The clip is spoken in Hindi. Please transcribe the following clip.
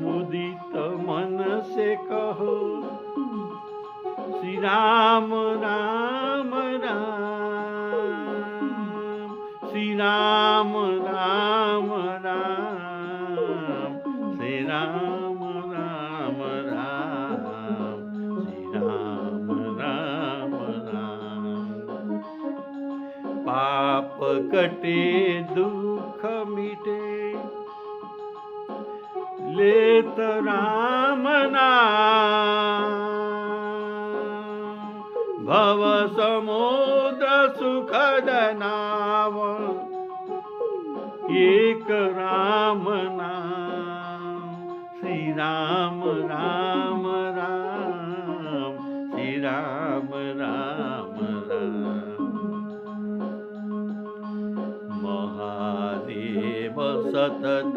मुदित मन से कहो श्री राम राम राम, श्री राम राम राम, श्री राम राम राम, श्री राम राम राम। पाप कटे दुख मिटे लेत राम नाम, भव समुद्र सुखद नाव एक राम नाम, श्री राम राम राम, श्री राम राम राम। महादेव सतत